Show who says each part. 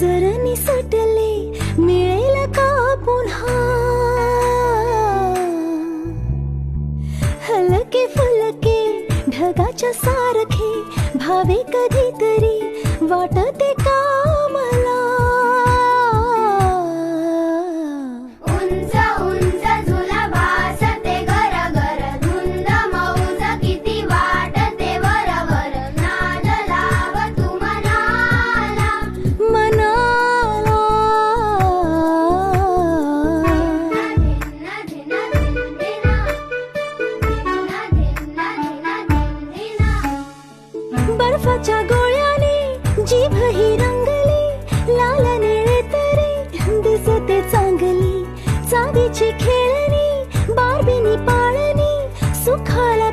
Speaker 1: जर निसटले मिळेल का पुन्हा हलके फुलके ढगाच्या सारखे भावे कधीतरी वाटते का मला
Speaker 2: उंच उंच झुला भासते घर घर धुंद मौज किती वाटते वर वर नाद लाव तू मनाला
Speaker 1: मनाला
Speaker 2: धिन धिन धिन धिना धिन धिन धिन धिना
Speaker 1: बर्फाच्या गोळ्याने जीभ ही रंगली लाल निळे तरी दिसते चांगली चांदीची खेळणी बार्बीनी पाळणी सुखाला